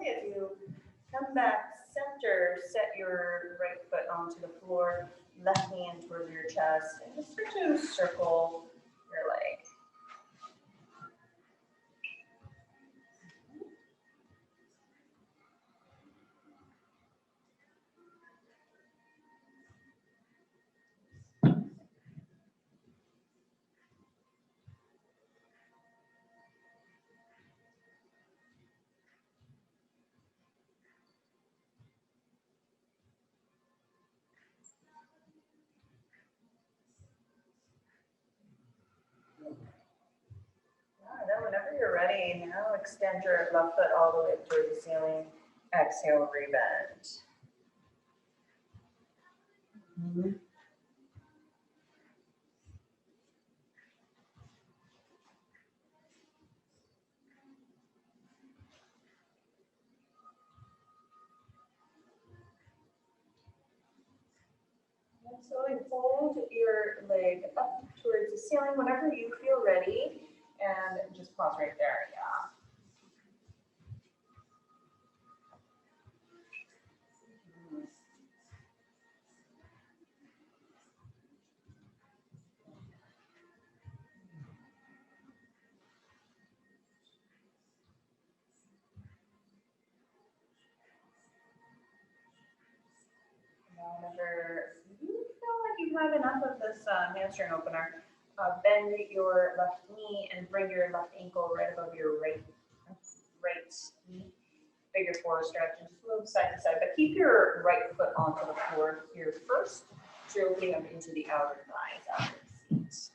slowly as you come back center, set your right foot onto the floor, left hand towards your chest, and just start to circle your leg. Then whenever you're ready, now extend your left foot all the way towards the ceiling. Exhale, rebend. And slowly fold your leg up towards the ceiling whenever you feel ready. And just pause right there, yeah. Whenever you feel like you have enough of this hamstring opener, bend your left knee and bring your left ankle right above your right knee. Figure four stretch and just move side to side, but keep your right foot onto the floor here first. So you're opening up into the outer thighs after the seat.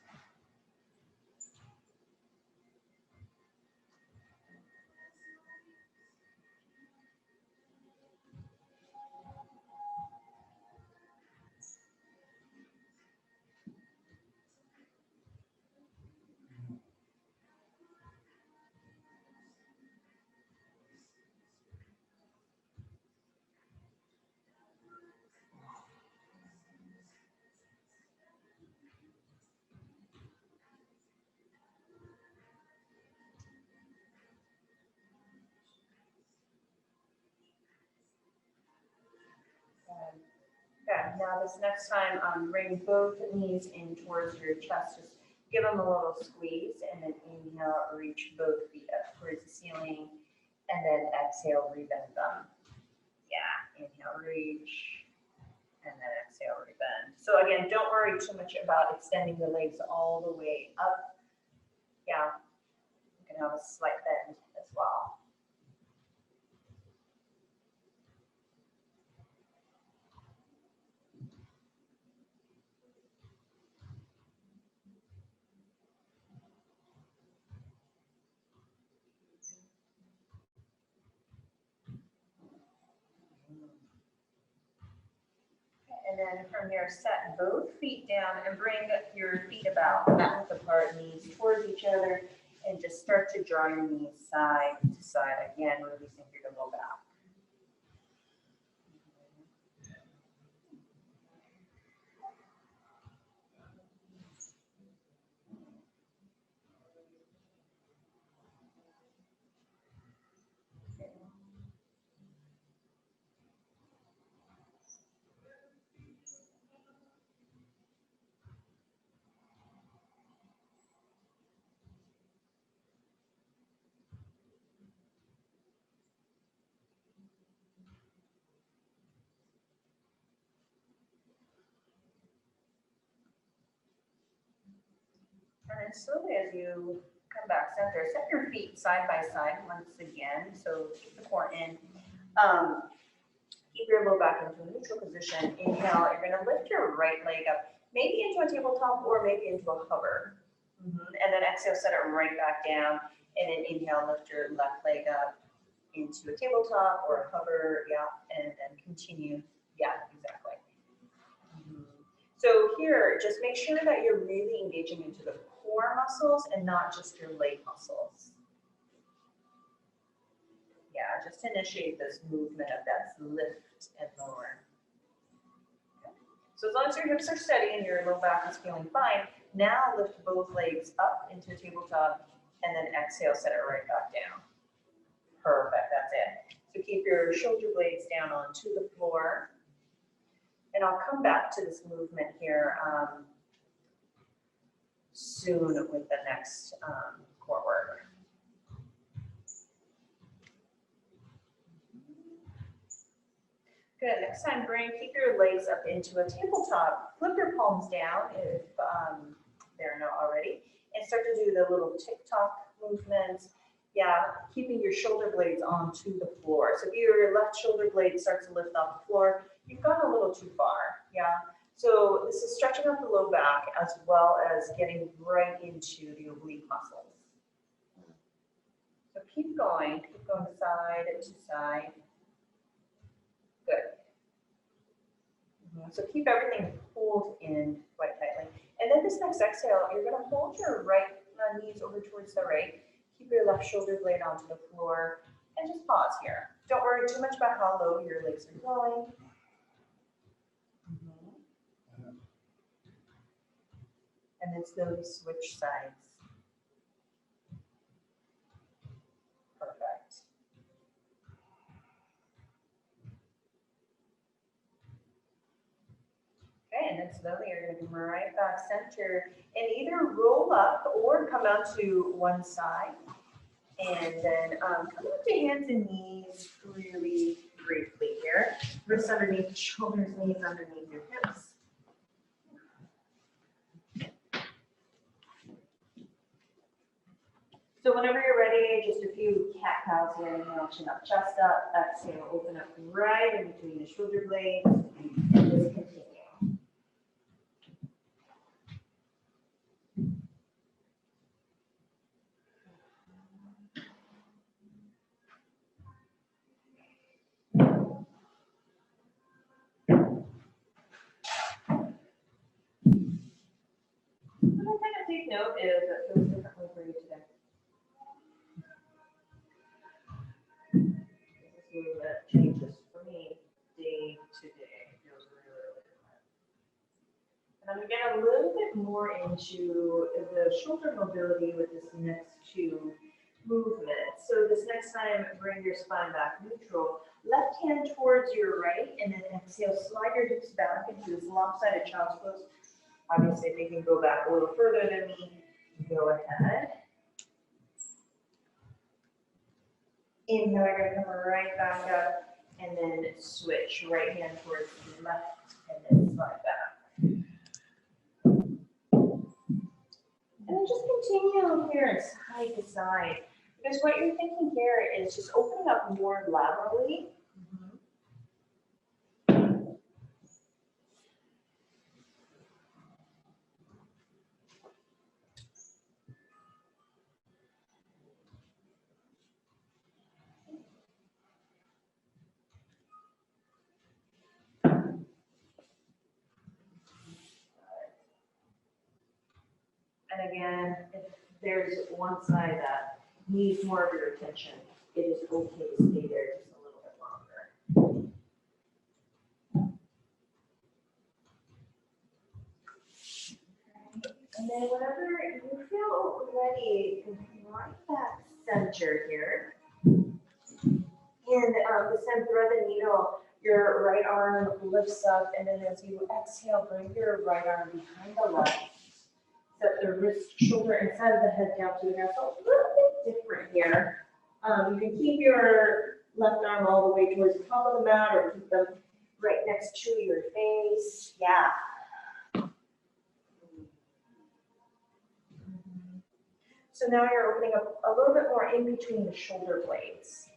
Okay, now this next time, bring both knees in towards your chest. Just give them a little squeeze, and then inhale, reach both feet up towards the ceiling, and then exhale, rebend them. Yeah, inhale, reach, and then exhale, rebend. So again, don't worry too much about extending the legs all the way up. Yeah, you can have a slight bend as well. And then from here, set both feet down and bring your feet about width apart, knees towards each other, and just start to draw your knees side to side again, releasing your low back. And then slowly as you come back center, set your feet side by side once again. So keep the core in. Keep your low back into a neutral position. Inhale, you're going to lift your right leg up, maybe into a tabletop or maybe into a hover. And then exhale, set it right back down. And then inhale, lift your left leg up into a tabletop or a hover. Yeah, and then continue. Yeah, exactly. So here, just make sure that you're really engaging into the core muscles and not just your leg muscles. Yeah, just initiate this movement of that lift and lower. Okay. So as long as your hips are steady and your low back is feeling fine, now lift both legs up into a tabletop and then exhale, set it right back down. Perfect, that's it. So So keep your shoulder blades down onto the floor. And I'll come back to this movement here soon with the next core work. Good, next time, keep your legs up into a tabletop. Flip your palms down if they're not already. And start to do the little tick-tock movements. Yeah, keeping your shoulder blades onto the floor. So if your left shoulder blade starts to lift off the floor, you've gone a little too far, yeah? So this is stretching out the low back as well as getting right into the oblique muscles. So keep going side to side. Good. So keep everything pulled in quite tightly. And then this next exhale, you're gonna hold your right knees over towards the right. Keep your left shoulder blade onto the floor and just pause here. Don't worry too much about how low your legs are going. And then slowly switch sides. Perfect. Okay, and then slowly you're going to come right back center and either roll up or come out to one side. And then come up to hands and knees really briefly here. Wrists underneath the shoulders, knees underneath your hips. So whenever you're ready, just a few cat-cows here. Inhale, chin up, chest up. Exhale, open up right in between the shoulder blades. And just continue. What I kind of take note is that feels differently for you today. This movement changes for me day to day. It feels really different. And I'm going to get a little bit more into the shoulder mobility with this next two movements. So this next time, bring your spine back neutral. Left hand towards your right, and then exhale, slide your hips back into this lopsided child's pose. Obviously, if you can go back a little further than me, go ahead. Inhale, you're going to come right back up, and then switch right hand towards the left, and then slide back. And then just continue here side to side. Because what you're thinking here is just opening up more laterally. And again, if there's one side that needs more of your attention, it is okay to stay there just a little bit longer. And then whenever you feel ready, right back center here. And this time, thread the needle, your right arm lifts up, and then as you exhale, bring your right arm behind the left. Set the wrist, shoulder, and side of the head down to the ground. So a little bit different here. You can keep your left arm all the way towards the top of the mat or keep them right next to your face. Yeah. So now you're opening up a little bit more in between the shoulder blades.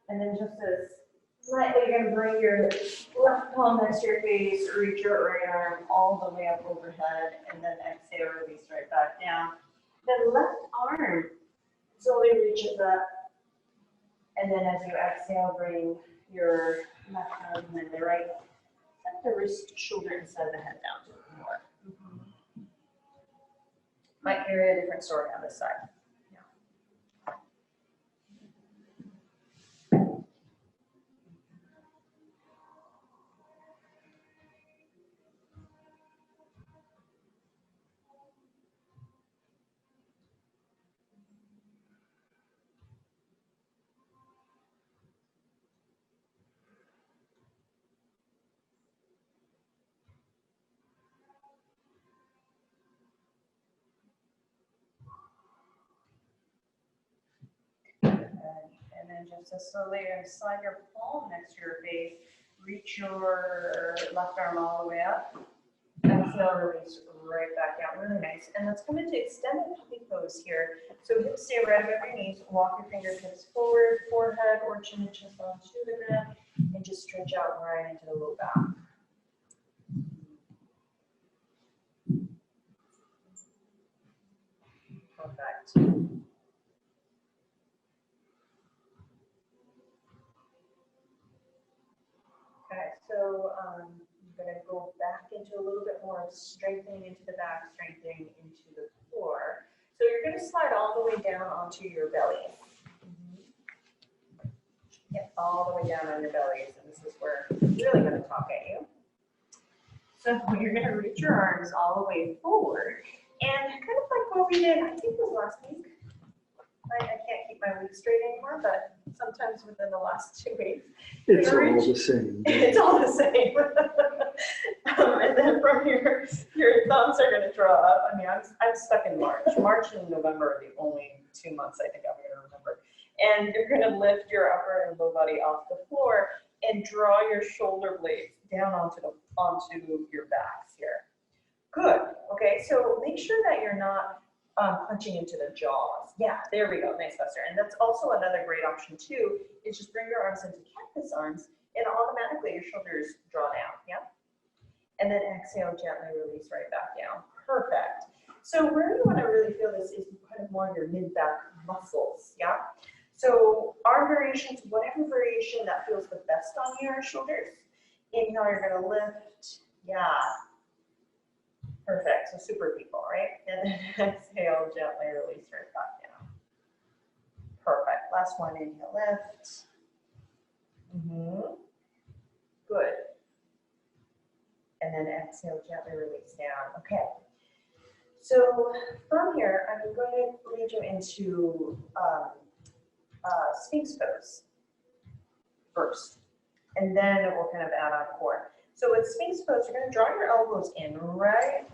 And then just as Lightly, you're gonna bring your left palm next to your face, reach your right arm all the way up overhead, and then exhale, release right back down. Then left arm slowly reaches up, and then as you exhale, bring your left arm and then the right, set the wrist, shoulder, instead of the head down to the floor. Might hear a different story on this side. And then just as slowly, you're gonna slide your palm next to your face, reach your left arm all the way up, exhale, release right back down, really nice. And let's come into extended puppy pose here. So hips stay right above your knees, walk your fingertips forward, forehead or chin and chest onto the ground, and just stretch out right into the low back. Perfect. Okay, so I'm going to go back into a little bit more of strengthening into the back, strengthening into the floor. So you're going to slide all the way down onto your belly. Yep, all the way down on your bellies, and this is where I'm really going to talk at you. So you're going to reach your arms all the way forward, and kind of like what we did, I think it was last week. I can't keep my week straight anymore, but sometimes within the last 2 weeks. It's all the same. It's all the same. And then from here, your thumbs are going to draw up. I mean, I'm stuck in March. March and November are the only 2 months I think I'm going to remember. And you're going to lift your upper and low body off the floor and draw your shoulder blades down onto your backs here. Good. Okay, so make sure that you're not punching into the jaws. Yeah, there we go. Nice, Buster. And that's also another great option too, is just bring your arms into cactus arms and automatically your shoulders draw down. Yeah. And then exhale, gently release right back down. Perfect. So where you want to really feel this is kind of more of your mid-back muscles. Yeah. So arm variations, whatever variation that feels the best on your shoulders. Inhale, you're going to lift. Yeah. Perfect. So super people, right? And then exhale, gently release right back down. Perfect. Last one, inhale, lift. Good. And then exhale, gently release down. Okay. So from here, I'm going to lead you into Sphinx pose first, and then we'll kind of add on core. So with Sphinx pose, you're going to draw your elbows in, right?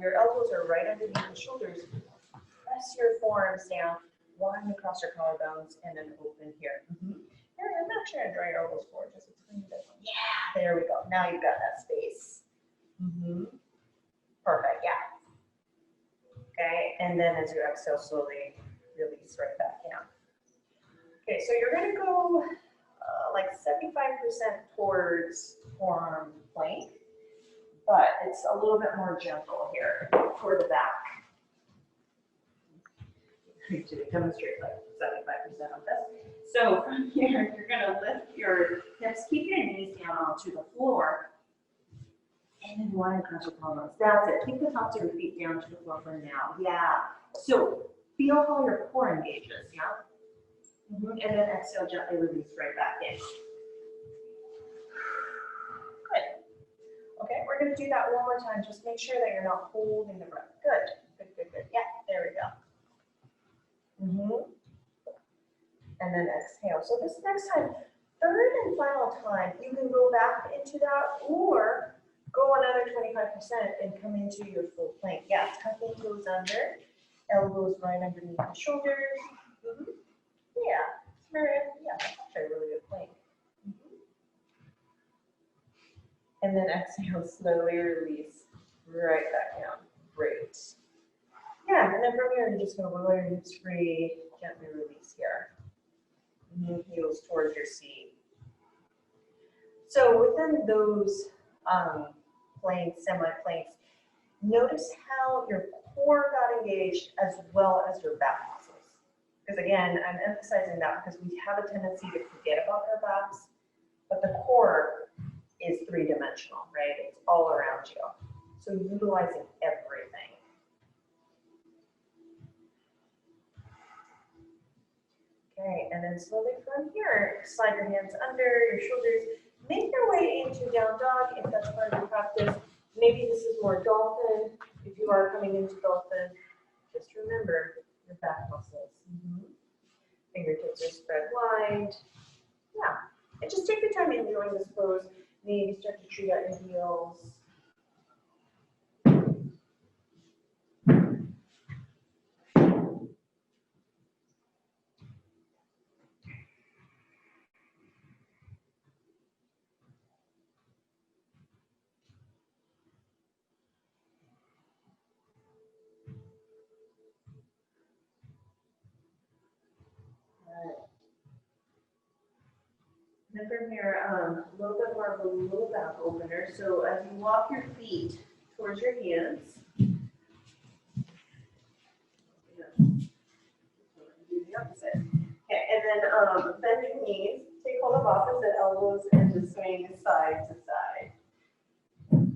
Your elbows are right underneath the shoulders. Press your forearms down, widen across your collarbones, and then open here. Here, I'm not sure to draw your elbows forward, just a tiny bit. Yeah, there we go. Now you've got that space. Perfect, yeah. Okay, and then as you exhale, slowly release right back down. Okay, so you're going to go like 75% towards forearm plank, but it's a little bit more gentle here toward the back. To demonstrate like 75% of this. So from here, you're going to lift your hips, keep your knees down onto the floor, and then widen across your collarbones. That's it. Keep the tops of your feet down to the floor for now. Yeah. So feel how your core engages. Yeah. And then exhale, gently release right back in. Good. Okay, we're going to do that one more time. Just make sure that you're not holding the breath. Good. Good, good, good. Yeah, there we go. And then exhale. So this next time, third and final time, you can go back into that or go another 25% and come into your full plank. Yeah, tuck the toes under, elbows right underneath the shoulders. Yeah, it's very, yeah, that's actually a really good plank. And then exhale, slowly release right back down. Great. Yeah, and then from here, you're just going to roll your hips free, gently release here. Heels towards your seat. So within those planks, semi-planks, notice how your core got engaged as well as your back muscles. Because again, I'm emphasizing that because we have a tendency to forget about our backs, but the core is three-dimensional, right? It's all around you. So utilizing everything. Okay, and then slowly from here, slide your hands under your shoulders. Make your way into down dog if that's part of your practice. Maybe this is more dolphin. If you are coming into dolphin, just remember your back muscles. Fingertips are spread wide. Yeah, and just take your time enjoying this pose. Maybe start to treat out your heels. Then from here, a little bit more of a low back opener. So as you walk your feet towards your hands, do the opposite. Okay, and then bend your knees, take hold of opposite elbows, and just swing side to side. Good.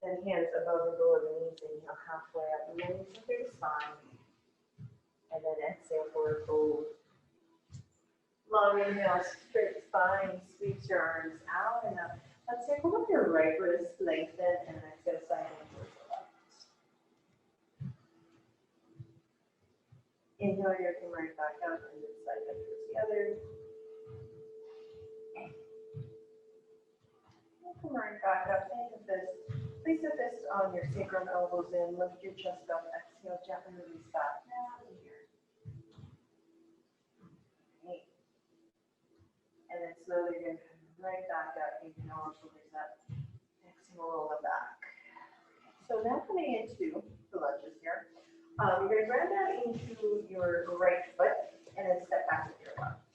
And hands above and below the knees, inhale halfway up, and then into through the spine. And then exhale, forward fold. Long inhale, straight spine, squeeze your arms out and up. Let's take a look at your right wrist, lengthen, and exhale, side and towards the left. Inhale, you're coming right back out, and then side bend towards the other. Come right back up, into fist. Place a fist on your sacrum, elbows in, lift your chest up, exhale, gently release back down to here. Okay. And then slowly you're going to come right back up, inhale, shoulders up, exhale, roll it back. So now coming into the lunges here, you're going to ground down into your right foot and then step back with your left.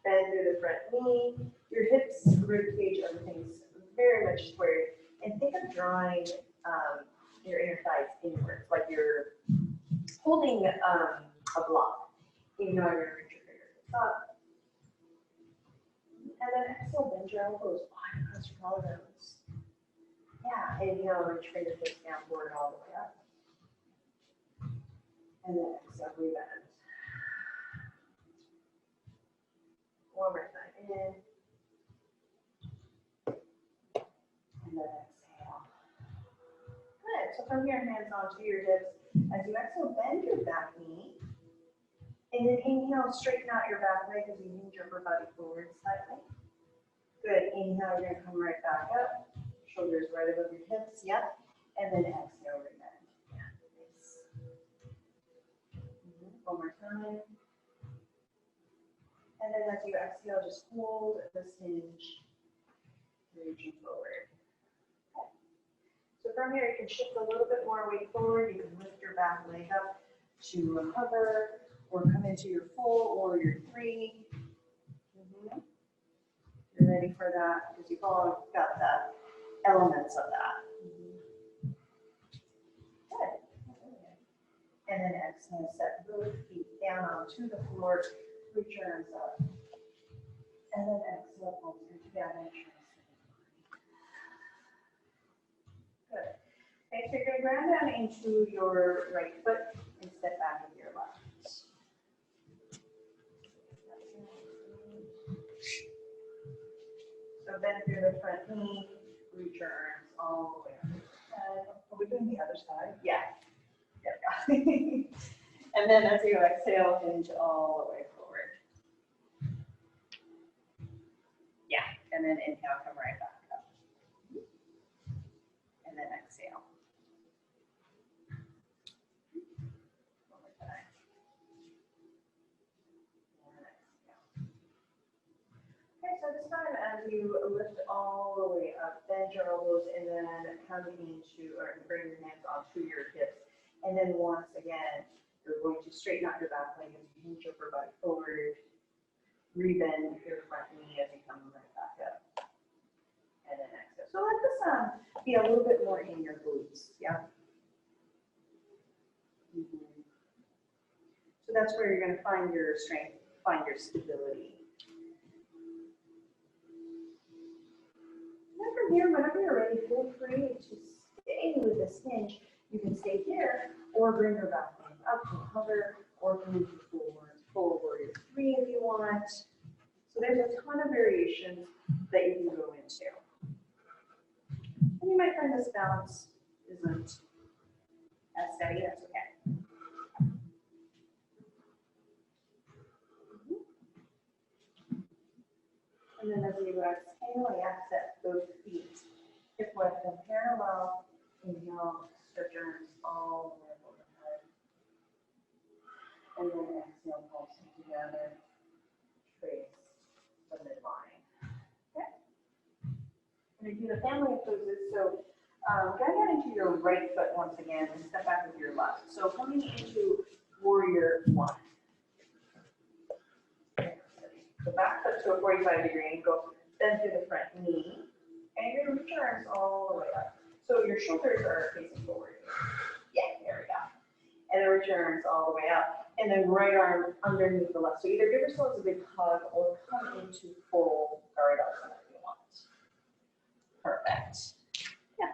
Bend through the front knee, your hips, rib cage, everything's very much squared. And think of drawing your inner thighs inwards, like you're holding a block. Inhale, you're going to reach your fingertips up. And then exhale, bend your elbows wide across your collarbones. Yeah, inhale, reach fingertips down, forward all the way up. And then exhale, rebend. One more time, in. And then exhale. Good, so from here, hands onto your hips. As you exhale, bend your back knee. And then inhale, straighten out your back leg as you hinge your upper body forward slightly. Good, inhale, you're gonna come right back up. Shoulders right above your hips, yep. And then exhale, rebend. Yeah, nice. One more time. And then as you exhale, just hold this hinge, reaching forward. Okay. So from here, you can shift a little bit more weight forward. You can lift your back leg up to hover, or come into your full or your three. You're ready for that because you've all got the elements of that. Good. And then exhale, set both feet down onto the floor, reach your arms up. And then exhale, pull through together. Good. Okay, so you're going to ground down into your right foot and step back with your left. So bend through the front knee, reach your arms all the way up. Are we doing the other side? Yeah. There we go. And then as you exhale, hinge all the way forward. Yeah, and then inhale, come right back up. And then exhale. One more time. so this time as you lift all the way up, bend your elbows and then come into, or bring your hands onto your hips. And then once again, you're going to straighten out your back leg as you hinge your upper body forward. Rebend your front knee as you come right back up. And then exhale. So let this be a little bit more in your glutes, yeah? So that's where you're going to find your strength, find your stability. And from here, whenever you're ready, feel free to stay with this hinge. You can stay here or bring your back leg up and hover or move forward warrior 3 if you want. So there's a ton of variations that you can go into. And you might find this balance isn't as steady, that's okay. And then as you exhale, access both feet, hip width and parallel. Inhale, stretch your arms all the way overhead. And then exhale, pulse them together. Trace the midline. Okay. And we do the family of poses. So get out into your right foot once again and step back with your left. So coming into warrior 1. The back foot to a 45-degree angle, bend through the front knee, and you're going to reach your arms all the way up. So your shoulders are facing forward. Yeah, there we go. And then reach your arms all the way up, and then right arm underneath the left. So either give yourselves a big hug or come into full Garudasana if you want. Perfect. Yeah.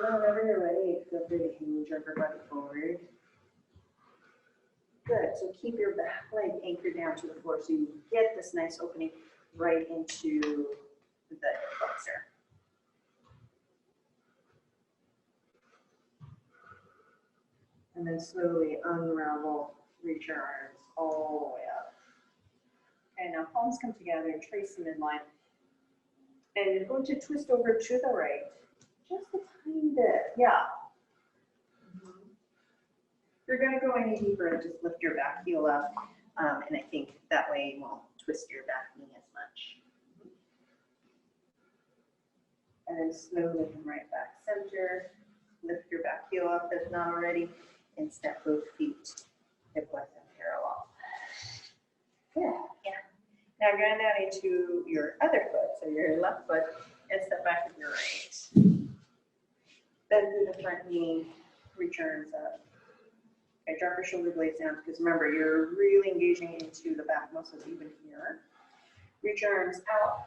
And whenever you're ready, feel free to hinge your upper body forward. Good. So keep your back leg anchored down to the floor so you get this nice opening right into the hip flexor. And then slowly unravel, reach your arms all the way up. Okay, now palms come together and trace the midline. And you're going to twist over to the right. Just a tiny bit, yeah. If you're going to go any deeper, just lift your back heel up, and I think that way you won't twist your back knee as much. And then slowly come right back center, lift your back heel up if not already, and step both feet hip width and parallel. Good, yeah. Now go down into your other foot, so your left foot, and step back with your right. Bend through the front knee, reach your arms up. Okay, drop your shoulder blades down because remember, you're really engaging into the back muscles even here. Reach your arms out,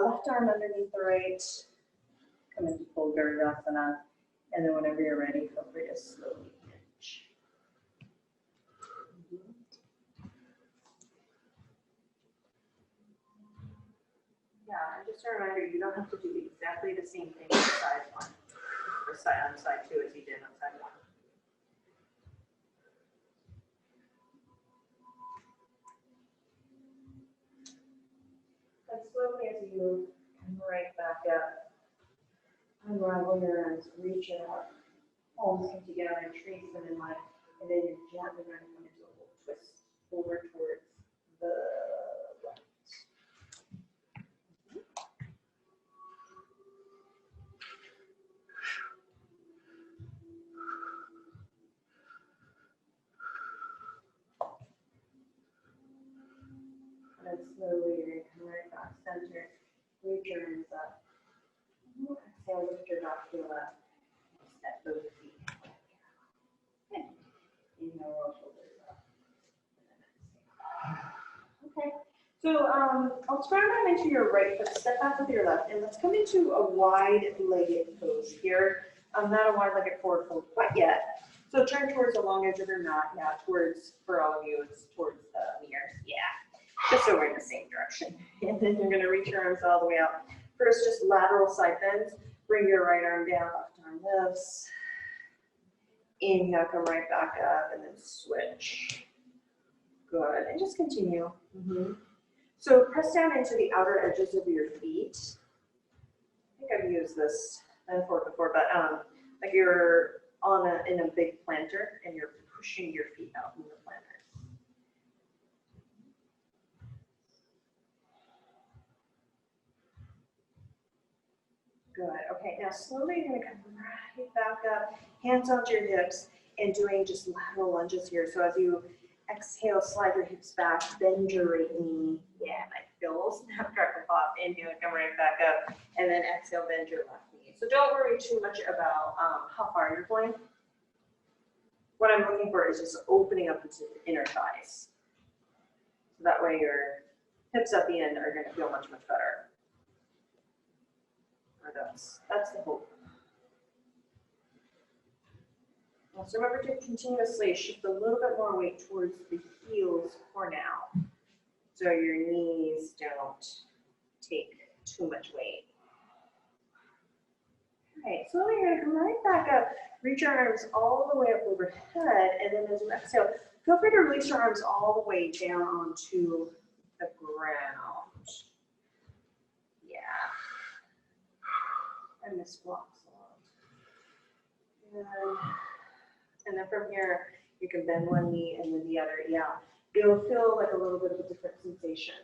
left arm underneath the right. Come into full Garudasana. And then whenever you're ready, feel free to slowly hinge. Yeah, and just a reminder, you don't have to do exactly the same thing on side 1. Or on side 2 as you did on side 1. And slowly as you come right back up, unravel your arms, reach out, palms come together and trace them in line, and then you're gently going to come into a little twist over towards the right. And slowly you're going to come right back center, reach your arms up. Exhale, lift your back heel up. Step both feet. Good. Inhale, roll shoulders up. Okay. So I'll turn them into your right foot, step back with your left, and let's come into a wide-legged pose here. Not a wide-legged forward fold quite yet. So turn towards the long edge of your mat. Yeah, towards, for all of you, it's towards the mirrors. Yeah, just so we're in the same direction. And then you're going to reach your arms all the way out. First, just lateral side bends. Bring your right arm down, left arm lifts. Inhale, come right back up, and then switch. Good, and just continue. So press down into the outer edges of your feet. I think I've used this metaphor before, but like you're in a big planter, and you're pushing your feet out in the planter. Good. Okay, now slowly you're gonna come right back up, hands onto your hips, and doing just lateral lunges here. So as you exhale, slide your hips back, bend your right knee. Yeah, I feel a little snapcracker pop. Inhale, come right back up, and then exhale, bend your left knee. So don't worry too much about how far you're going. What I'm looking for is just opening up into the inner thighs. So that way your hips at the end are gonna feel much, much better. That's the hope. So remember to continuously shift a little bit more weight towards the heels for now, so your knees don't take too much weight. Okay, slowly you're gonna come right back up, reach your arms all the way up overhead, and then as you exhale, feel free to release your arms all the way down onto the ground. Yeah. I miss blocks a lot. And then from here, you can bend one knee and then the other. Yeah, it'll feel like a little bit of a different sensation.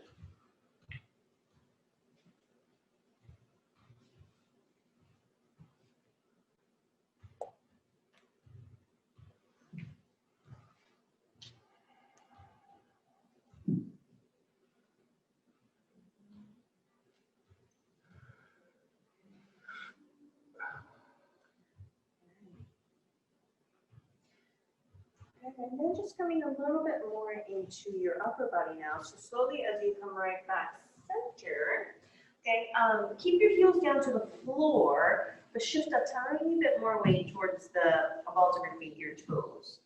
And then just coming a little bit more into your upper body now. So slowly as you come right back center, okay, keep your heels down to the floor, but shift a tiny bit more weight towards the balls of your feet, your toes.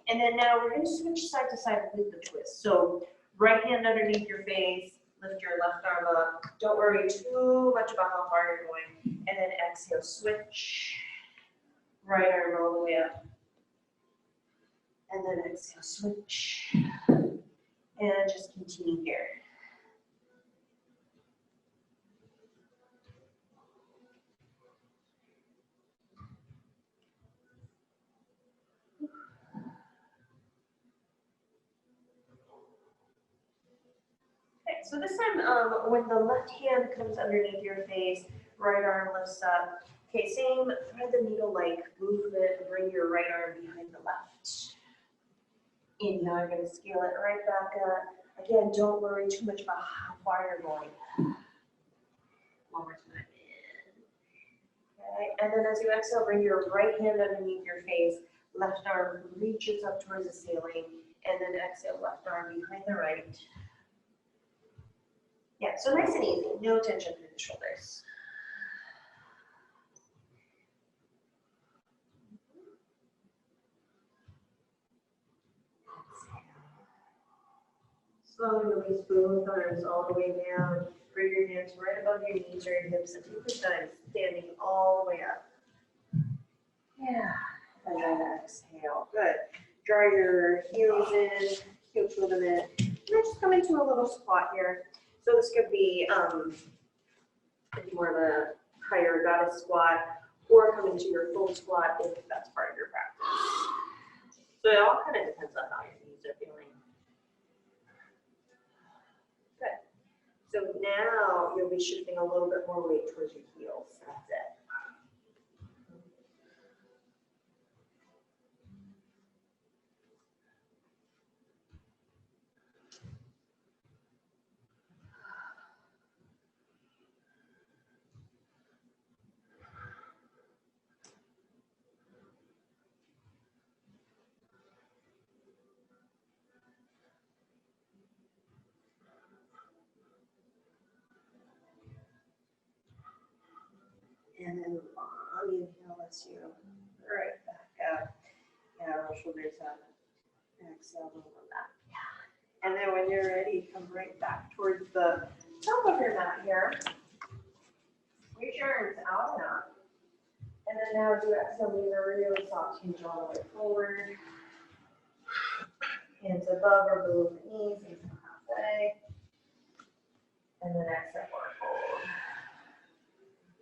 And then now we're going to switch side to side with the twist. So right hand underneath your face, lift your left arm up. Don't worry too much about how far you're going. And then exhale, switch. Right arm all the way up. And then exhale, switch. And just continue here. Okay, so this time, when the left hand comes underneath your face, right arm lifts up. Okay, same thread the needle-like movement, bring your right arm behind the left. Inhale, you're gonna scale it right back up. Again, don't worry too much about how far you're going. One more time. Okay, and then as you exhale, bring your right hand underneath your face, left arm reaches up towards the ceiling, and then exhale, left arm behind the right. Yeah, so nice and easy, no tension through the shoulders. Slowly release both arms all the way down. Bring your hands right above your knees or your hips and take your time, standing all the way up. Yeah, and then exhale. Good. Draw your heels in, heel to the minute. And then just come into a little squat here. So this could be more of a higher goddess squat, or come into your full squat if that's part of your practice. So it all kind of depends on how your knees are feeling. Good. So now you'll be shifting a little bit more weight towards your heels. That's it. And then long inhale lets you right back up. Yeah, roll shoulders up. Exhale, move on back. Yeah. And then when you're ready, come right back towards the top of your mat here. Reach your arms out and up. And then now do exhale, lean a really soft hinge all the way forward. Hands above or below the knees, inhale halfway. And then exhale, forward.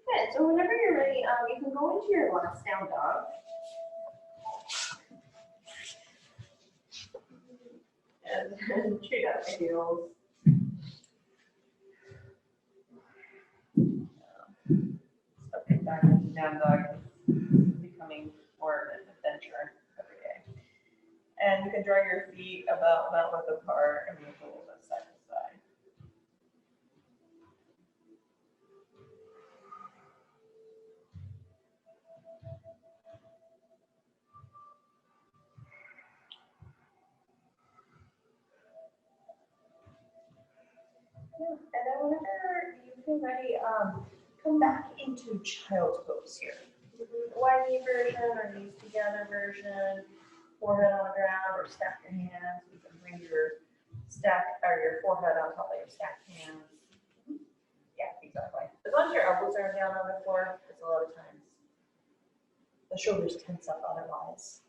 Good, so whenever you're ready, you can go into your last down dog. and then straight up the heels. Stepping back into down dog is becoming more of an adventure every day. And you can draw your feet about that width apart and move a little bit side to side. Yeah, and then whenever you feel ready, come back into child's pose here. Wide knee version or knees together version, forehead on the ground or stack your hands. You can bring your stack or your forehead on top of your stacked hands. Yeah, exactly. As long as your elbows are down on the floor, because a lot of times the shoulders tense up otherwise.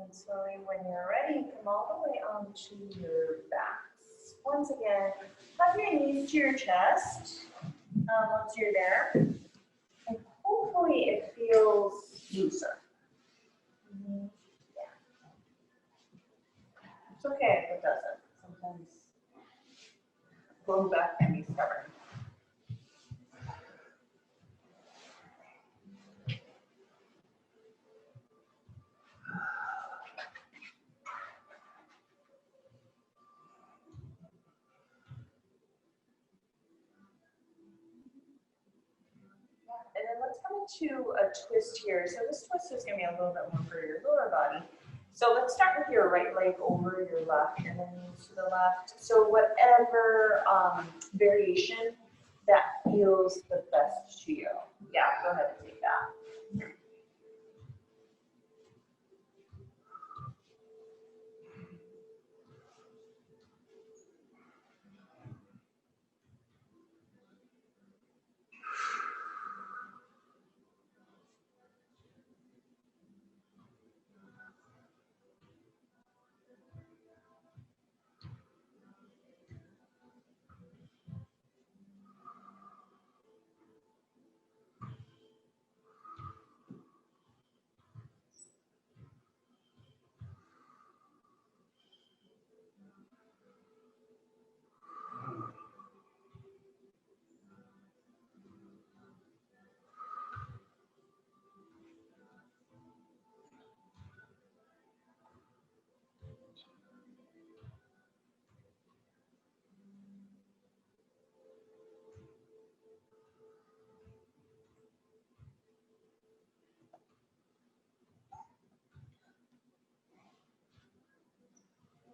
And slowly, when you're ready, come all the way onto your backs. Once again, hug your knees to your chest once you're there. And hopefully it feels looser. Yeah. It's okay if it doesn't. Sometimes low back can be stubborn. And then let's come into a twist here. So this twist is going to be a little bit more for your lower body. So let's start with your right leg over your left and then knees to the left. So whatever variation that feels the best to you. Yeah, go ahead and take that.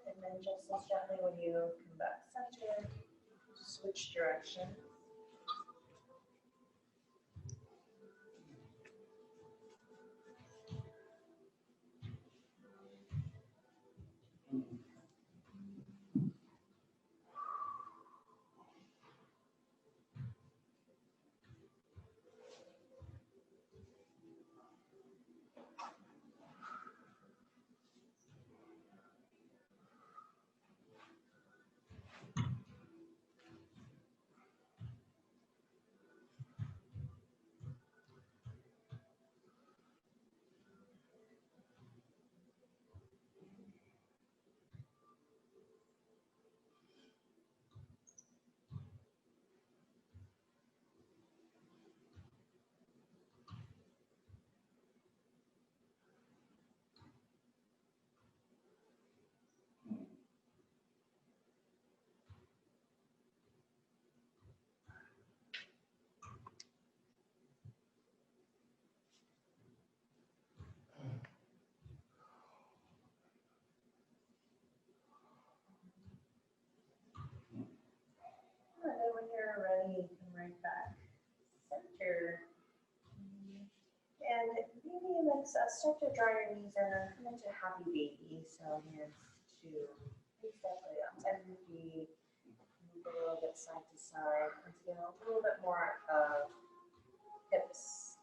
And then just as gently when you come back center, switch direction. And then when you're ready, come right back center. And maybe let's start to draw your knees in and come into happy baby. So hands to exactly up 10 feet. Move a little bit side to side. Once again, a little bit more of hips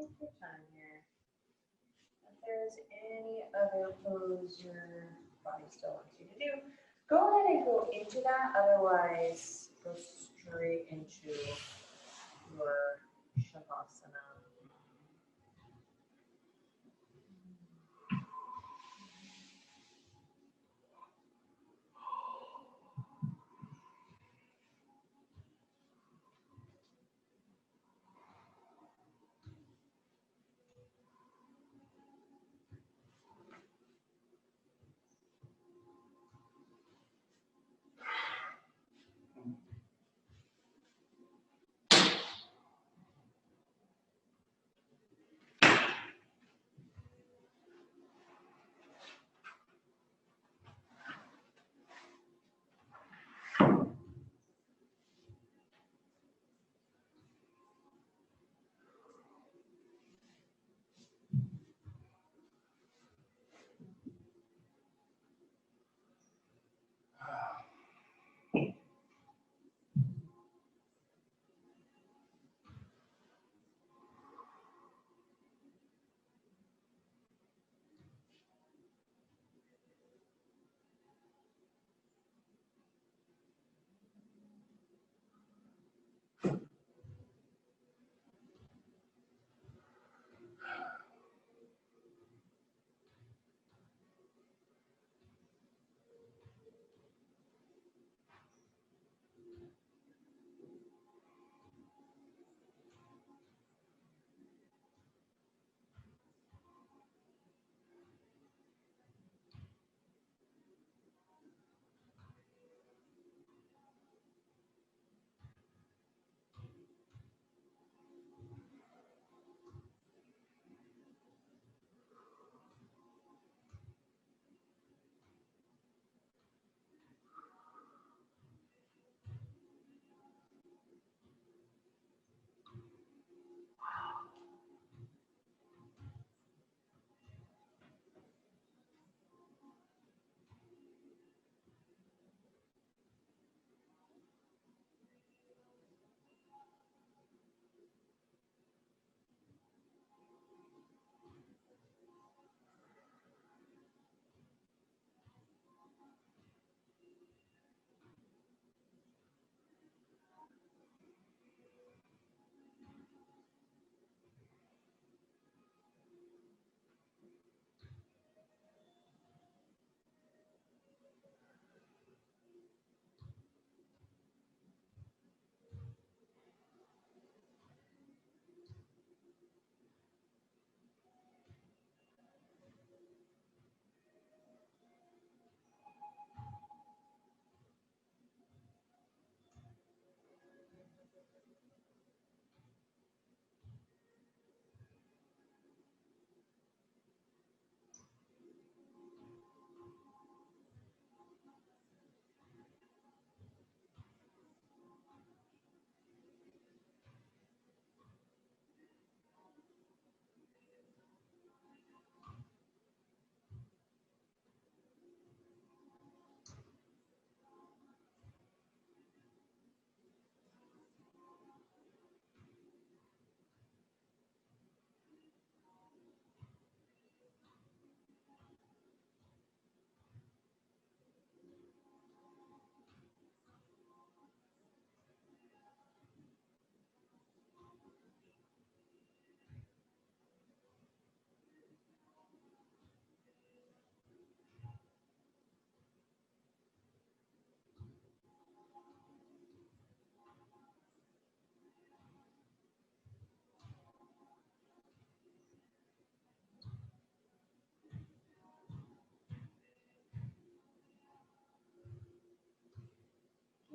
Take your time here. If there's any other pose your body still wants you to do, go ahead and go into that. Otherwise, go straight into your Shavasana.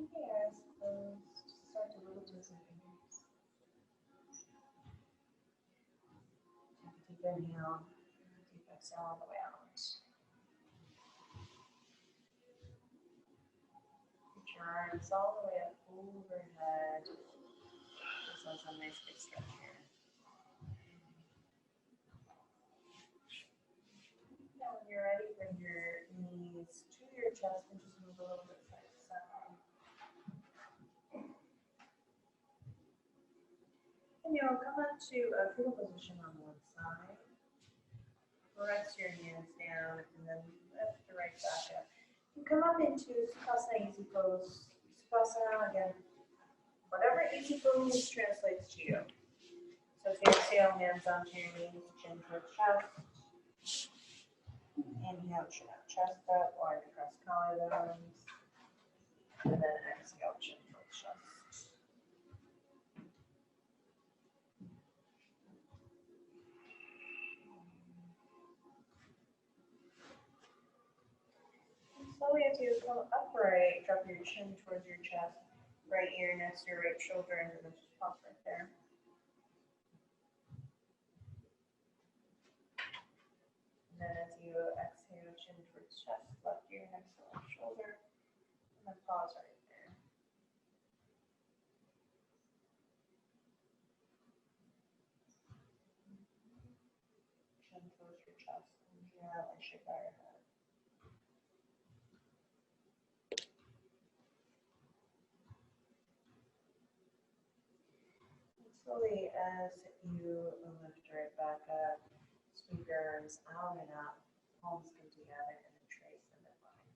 Keep your eyes closed. Start to wiggle toes and fingers. Take a deep inhale, deep exhale all the way out. Put your arms all the way up overhead. This one's a nice big stretch here. Now when you're ready, bring your knees to your chest and just move a little bit side to side. And And you'll come up to a fetal position on one side. Rest your hands down and then lift the right back up. You come up into Sukhasana Easy Pose. Sukhasana again. Whatever easy pose translates to you. So if you exhale, hands onto your knees, chin towards chest. Inhale, chin up, chest up, wide across collarbones. And then exhale, chin towards chest. And slowly as you come upright, drop your chin towards your chest, right ear next to your right shoulder, and then just pop right there. And then as you exhale, chin towards chest, left ear next to left shoulder, and then pause right there. Chin towards your chest, inhale and shake out your head. And slowly as you lift right back up, sweep your arms out and up, palms come together and then trace the midline.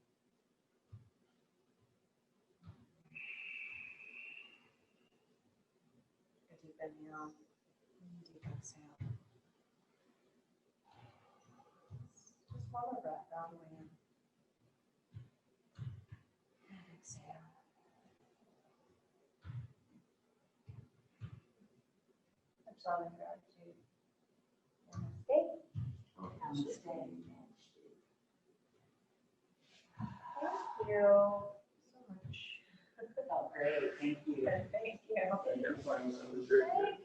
A deep inhale, deep exhale. Just one more breath all the way in. And exhale. Absolving gratitude. Namaste. Namaste. Thank you so much. Oh, great, thank you. Thank you. I can find some dessert. Thank